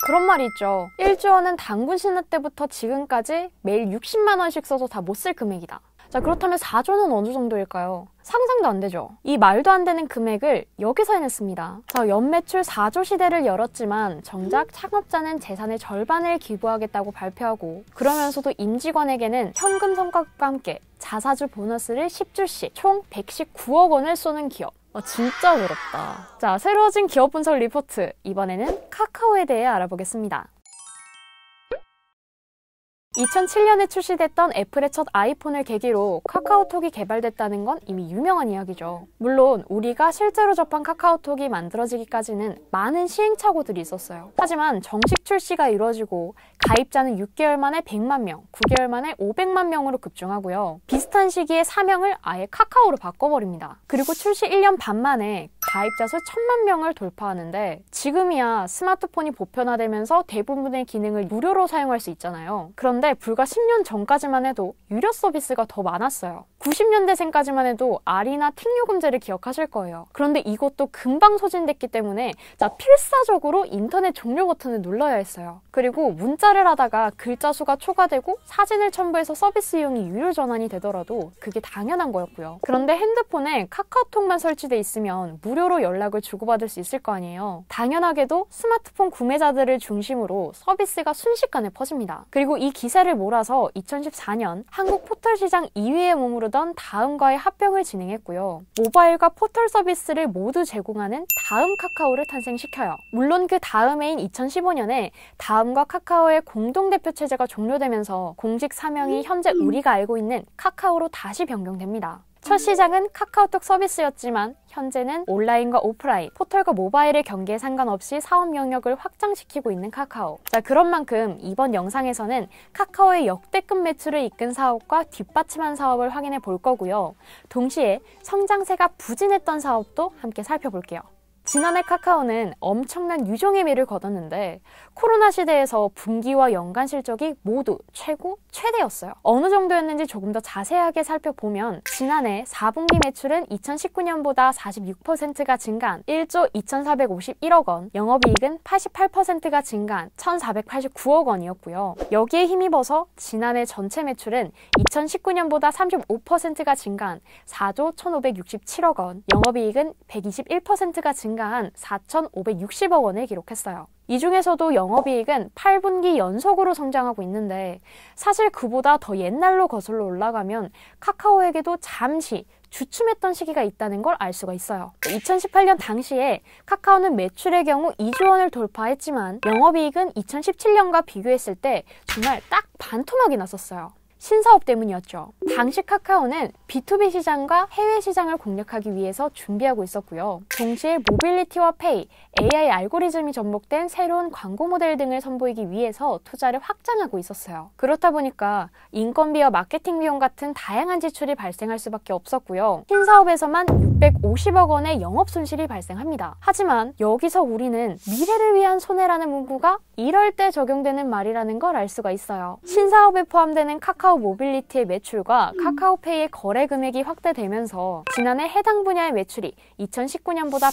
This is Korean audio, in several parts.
그런 말이 있죠. 1조 원은 당군 신라 때부터 지금까지 매일 60만 원씩 써도 다 못 쓸 금액이다. 자, 그렇다면 4조는 어느 정도일까요? 상상도 안 되죠. 이 말도 안 되는 금액을 여기서 해냈습니다. 자, 연매출 4조 시대를 열었지만 정작 창업자는 재산의 절반을 기부하겠다고 발표하고, 그러면서도 임직원에게는 현금 성과급과 함께 자사주 보너스를 10주씩 총 119억 원을 쏘는 기업. 진짜 부럽다. 자, 새로워진 기업 분석 리포트. 이번에는 카카오에 대해 알아보겠습니다. 2007년에 출시됐던 애플의 첫 아이폰을 계기로 카카오톡이 개발됐다는 건 이미 유명한 이야기죠. 물론 우리가 실제로 접한 카카오톡이 만들어지기까지는 많은 시행착오들이 있었어요. 하지만 정식 출시가 이루어지고 가입자는 6개월 만에 100만 명, 9개월 만에 500만 명으로 급증하고요. 비슷한 시기에 사명을 아예 카카오로 바꿔버립니다. 그리고 출시 1년 반 만에 가입자 수 1000만 명을 돌파하는데, 지금이야 스마트폰이 보편화되면서 대부분의 기능을 무료로 사용할 수 있잖아요. 그런데 불과 10년 전까지만 해도 유료 서비스가 더 많았어요. 90년대생까지만 해도 알이나 틱요금제를 기억하실 거예요. 그런데 이것도 금방 소진됐기 때문에 필사적으로 인터넷 종료 버튼을 눌러야 했어요. 그리고 문자를 하다가 글자 수가 초과되고 사진을 첨부해서 서비스 이용이 유료 전환이 되더라도 그게 당연한 거였고요. 그런데 핸드폰에 카카오톡만 설치돼 있으면 무료로 연락을 주고받을 수 있을 거 아니에요. 당연하게도 스마트폰 구매자들을 중심으로 서비스가 순식간에 퍼집니다. 그리고 이 기세를 몰아서 2014년 한국 포털 시장 2위에 머무르던 다음과의 합병을 진행했고요. 모바일과 포털 서비스를 모두 제공하는 다음 카카오를 탄생시켜요. 물론 그 다음 해인 2015년에 다음과 카카오의 공동대표 체제가 종료되면서 공식 사명이 현재 우리가 알고 있는 카카오로 다시 변경됩니다. 첫 시장은 카카오톡 서비스였지만 현재는 온라인과 오프라인, 포털과 모바일의 경계에 상관없이 사업 영역을 확장시키고 있는 카카오. 자, 그런 만큼 이번 영상에서는 카카오의 역대급 매출을 이끈 사업과 뒷받침한 사업을 확인해 볼 거고요. 동시에 성장세가 부진했던 사업도 함께 살펴볼게요. 지난해 카카오는 엄청난 유종의 미를 거뒀는데 코로나 시대에서 분기와 연간 실적이 모두 최대였어요. 어느 정도였는지 조금 더 자세하게 살펴보면 지난해 4분기 매출은 2019년보다 46%가 증가한 1조 2,451억 원, 영업이익은 88%가 증가한 1,489억 원이었고요. 여기에 힘입어서 지난해 전체 매출은 2019년보다 35%가 증가한 4조 1,567억 원, 영업이익은 121%가 증가한 4,560억 원을 기록했어요. 이 중에서도 영업이익은 8분기 연속으로 성장하고 있는데, 사실 그보다 더 옛날로 거슬러 올라가면 카카오에게도 잠시 주춤했던 시기가 있다는 걸 알 수가 있어요. 2018년 당시에 카카오는 매출의 경우 2조 원을 돌파했지만 영업이익은 2017년과 비교했을 때 정말 딱 반토막이 났었어요. 신사업 때문이었죠. 당시 카카오는 B2B 시장과 해외 시장을 공략하기 위해서 준비하고 있었고요. 동시에 모빌리티와 페이, AI 알고리즘이 접목된 새로운 광고 모델 등을 선보이기 위해서 투자를 확장하고 있었어요. 그렇다 보니까 인건비와 마케팅 비용 같은 다양한 지출이 발생할 수밖에 없었고요. 신사업에서만 650억 원의 영업 손실이 발생합니다. 하지만 여기서 우리는 미래를 위한 손해라는 문구가 이럴 때 적용되는 말이라는 걸 알 수가 있어요. 신사업에 포함되는 카카오 모빌리티의 매출과 카카오페이의 거래 금액이 확대되면서 지난해 해당 분야의 매출이 2019년보다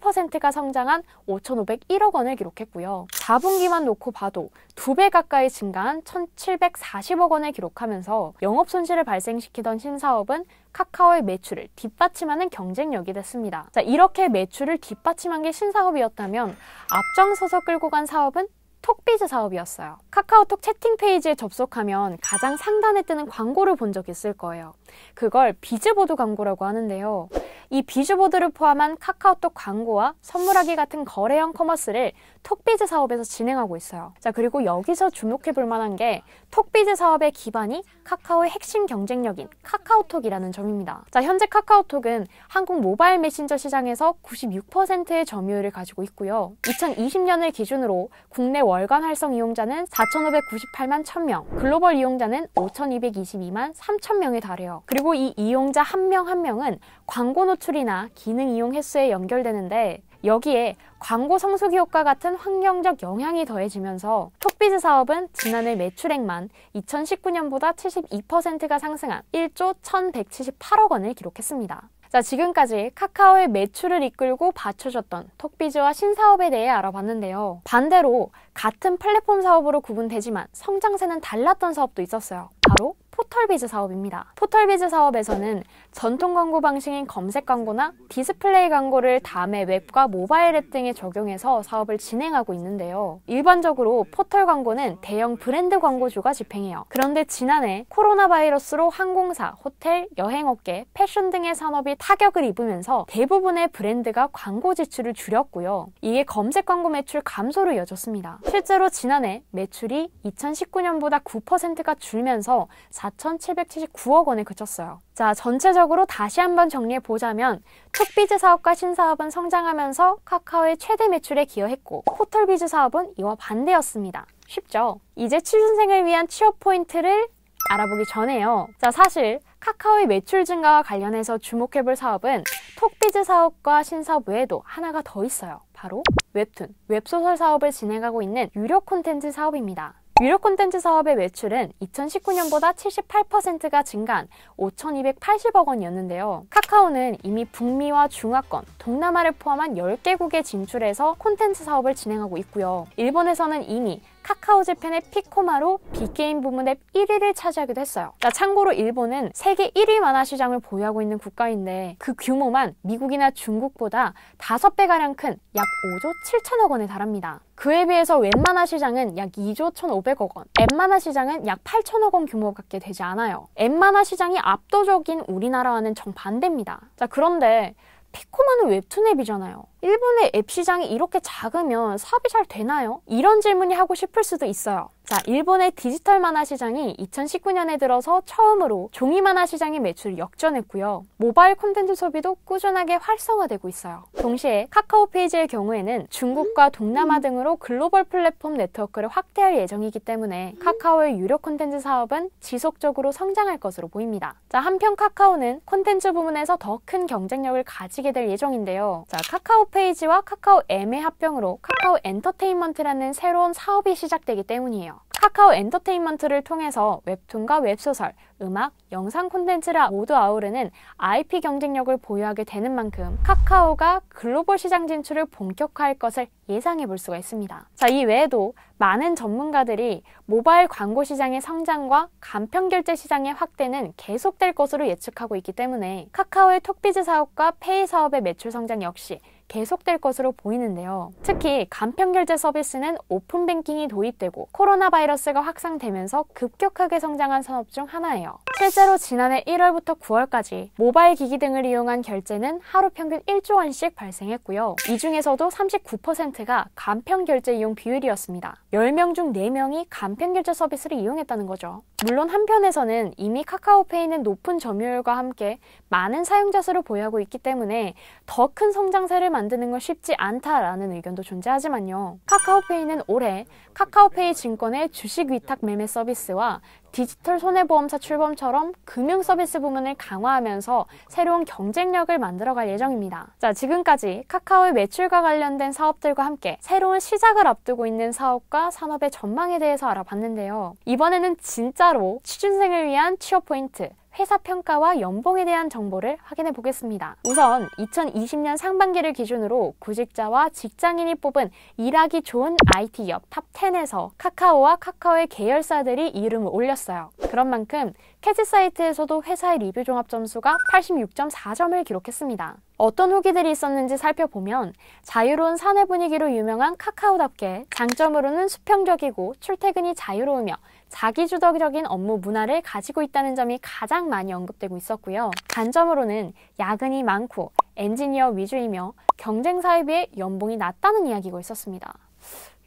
111%가 성장한 5,501억 원을 기록했고요. 4분기만 놓고 봐도 2배 가까이 증가한 1,740억 원을 기록하면서 영업 손실을 발생시키던 신사업은 카카오의 매출을 뒷받침하는 경쟁력이 됐습니다. 자, 이렇게 매출을 뒷받침한 게 신사업이었다면 앞장서서 끌고 간 사업은 톡비즈 사업이었어요. 카카오톡 채팅 페이지에 접속하면 가장 상단에 뜨는 광고를 본 적 있을 거예요. 그걸 비즈보드 광고라고 하는데요. 이 비즈보드를 포함한 카카오톡 광고와 선물하기 같은 거래형 커머스를 톡비즈 사업에서 진행하고 있어요. 자, 그리고 여기서 주목해 볼 만한 게 톡비즈 사업의 기반이 카카오의 핵심 경쟁력인 카카오톡이라는 점입니다. 자, 현재 카카오톡은 한국 모바일 메신저 시장에서 96%의 점유율을 가지고 있고요. 2020년을 기준으로 국내 월간 활성 이용자는 4,598만 1,000명, 글로벌 이용자는 5,222만 3,000명에 달해요. 그리고 이 이용자 한 명 한 명은 광고 노출이나 기능 이용 횟수에 연결되는데, 여기에 광고 성수기 효과 같은 환경적 영향이 더해지면서 톡비즈 사업은 지난해 매출액만 2019년보다 72%가 상승한 1조 1,178억 원을 기록했습니다. 자, 지금까지 카카오의 매출을 이끌고 받쳐줬던 톡비즈와 신사업에 대해 알아봤는데요. 반대로 같은 플랫폼 사업으로 구분되지만 성장세는 달랐던 사업도 있었어요. 바로 포털비즈 사업입니다. 포털비즈 사업에서는 전통 광고 방식인 검색 광고나 디스플레이 광고를 다음에 웹과 모바일 앱 등에 적용해서 사업을 진행하고 있는데요. 일반적으로 포털 광고는 대형 브랜드 광고주가 집행해요. 그런데 지난해 코로나 바이러스로 항공사, 호텔, 여행업계, 패션 등의 산업이 타격을 입으면서 대부분의 브랜드가 광고 지출을 줄였고요. 이게 검색 광고 매출 감소로 이어졌습니다. 실제로 지난해 매출이 2019년보다 9%가 줄면서 4,779억 원에 그쳤어요. 자, 전체적으로 다시 한번 정리해보자면 톡비즈 사업과 신사업은 성장하면서 카카오의 최대 매출에 기여했고 포털비즈 사업은 이와 반대였습니다. 쉽죠? 이제 취준생을 위한 취업 포인트를 알아보기 전에요. 자, 사실 카카오의 매출 증가와 관련해서 주목해볼 사업은 톡비즈 사업과 신사업 외에도 하나가 더 있어요. 바로 웹툰, 웹소설 사업을 진행하고 있는 유료 콘텐츠 사업입니다. 유료 콘텐츠 사업의 매출은 2019년보다 78%가 증가한 5,280억 원이었는데요. 카카오는 이미 북미와 중화권, 동남아를 포함한 10개국에 진출해서 콘텐츠 사업을 진행하고 있고요. 일본에서는 이미 카카오 재팬의 피코마로 빅게임 부문 앱 1위를 차지하기도 했어요. 자, 참고로 일본은 세계 1위 만화 시장을 보유하고 있는 국가인데 그 규모만 미국이나 중국보다 5배가량 큰 약 5조 7천억 원에 달합니다. 그에 비해서 웹만화 시장은 약 2조 1,500억 원, 앱만화 시장은 약 8천억 원 규모밖에 되지 않아요. 앱만화 시장이 압도적인 우리나라와는 정반대입니다. 자, 그런데 피코마는 웹툰 앱이잖아요. 일본의 앱 시장이 이렇게 작으면 사업이 잘 되나요? 이런 질문이 하고 싶을 수도 있어요. 자, 일본의 디지털 만화 시장이 2019년에 들어서 처음으로 종이 만화 시장의 매출을 역전했고요. 모바일 콘텐츠 소비도 꾸준하게 활성화되고 있어요. 동시에 카카오 페이지의 경우에는 중국과 동남아 등으로 글로벌 플랫폼 네트워크를 확대할 예정이기 때문에 카카오의 유료 콘텐츠 사업은 지속적으로 성장할 것으로 보입니다. 자, 한편 카카오는 콘텐츠 부문에서 더 큰 경쟁력을 가지게 될 예정인데요. 자, 카카오 페이지와 카카오 M의 합병으로 카카오 엔터테인먼트라는 새로운 사업이 시작되기 때문이에요. 카카오 엔터테인먼트를 통해서 웹툰과 웹소설, 음악, 영상 콘텐츠를 모두 아우르는 IP 경쟁력을 보유하게 되는 만큼 카카오가 글로벌 시장 진출을 본격화할 것을 예상해 볼 수가 있습니다. 자, 이 외에도 많은 전문가들이 모바일 광고 시장의 성장과 간편 결제 시장의 확대는 계속될 것으로 예측하고 있기 때문에 카카오의 톡비즈 사업과 페이 사업의 매출 성장 역시 계속될 것으로 보이는데요. 특히 간편결제 서비스는 오픈뱅킹이 도입되고 코로나 바이러스가 확산되면서 급격하게 성장한 산업 중 하나예요. 실제로 지난해 1월부터 9월까지 모바일 기기 등을 이용한 결제는 하루 평균 1조 원씩 발생했고요. 이 중에서도 39%가 간편결제 이용 비율이었습니다. 10명 중 4명이 간편결제 서비스를 이용했다는 거죠. 물론 한편에서는 이미 카카오페이는 높은 점유율과 함께 많은 사용자 수를 보유하고 있기 때문에 더 큰 성장세를 만드는 건 쉽지 않다라는 의견도 존재하지만요. 카카오페이는 올해 카카오페이 증권의 주식 위탁 매매 서비스와 디지털 손해보험사 출범처럼 금융 서비스 부문을 강화하면서 새로운 경쟁력을 만들어갈 예정입니다. 자, 지금까지 카카오의 매출과 관련된 사업들과 함께 새로운 시작을 앞두고 있는 사업과 산업의 전망에 대해서 알아봤는데요. 이번에는 진짜로 취준생을 위한 취업 포인트, 회사 평가와 연봉에 대한 정보를 확인해 보겠습니다. 우선 2020년 상반기를 기준으로 구직자와 직장인이 뽑은 일하기 좋은 IT 기업 탑 10에서 카카오와 카카오의 계열사들이 이름을 올렸어요. 그런 만큼 캐치 사이트에서도 회사의 리뷰 종합 점수가 86.4점을 기록했습니다. 어떤 후기들이 있었는지 살펴보면 자유로운 사내 분위기로 유명한 카카오답게 장점으로는 수평적이고 출퇴근이 자유로우며 자기주도적인 업무 문화를 가지고 있다는 점이 가장 많이 언급되고 있었고요. 단점으로는 야근이 많고 엔지니어 위주이며 경쟁사에 비해 연봉이 낮다는 이야기가 있었습니다.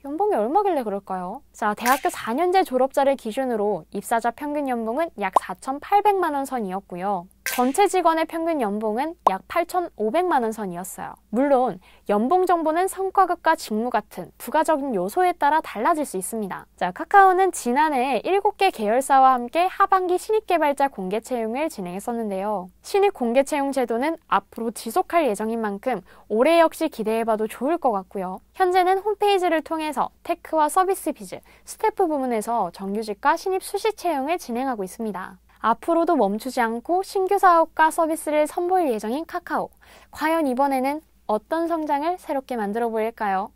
연봉이 얼마길래 그럴까요? 자, 대학교 4년제 졸업자를 기준으로 입사자 평균 연봉은 약 4,800만 원 선이었고요. 전체 직원의 평균 연봉은 약 8,500만 원 선이었어요. 물론 연봉 정보는 성과급과 직무 같은 부가적인 요소에 따라 달라질 수 있습니다. 자, 카카오는 지난해 7개 계열사와 함께 하반기 신입 개발자 공개 채용을 진행했었는데요. 신입 공개 채용 제도는 앞으로 지속할 예정인 만큼 올해 역시 기대해봐도 좋을 것 같고요. 현재는 홈페이지를 통해서 테크와 서비스 비즈, 스태프 부문에서 정규직과 신입 수시 채용을 진행하고 있습니다. 앞으로도 멈추지 않고 신규 사업과 서비스를 선보일 예정인 카카오. 과연 이번에는 어떤 성장을 새롭게 만들어 보일까요?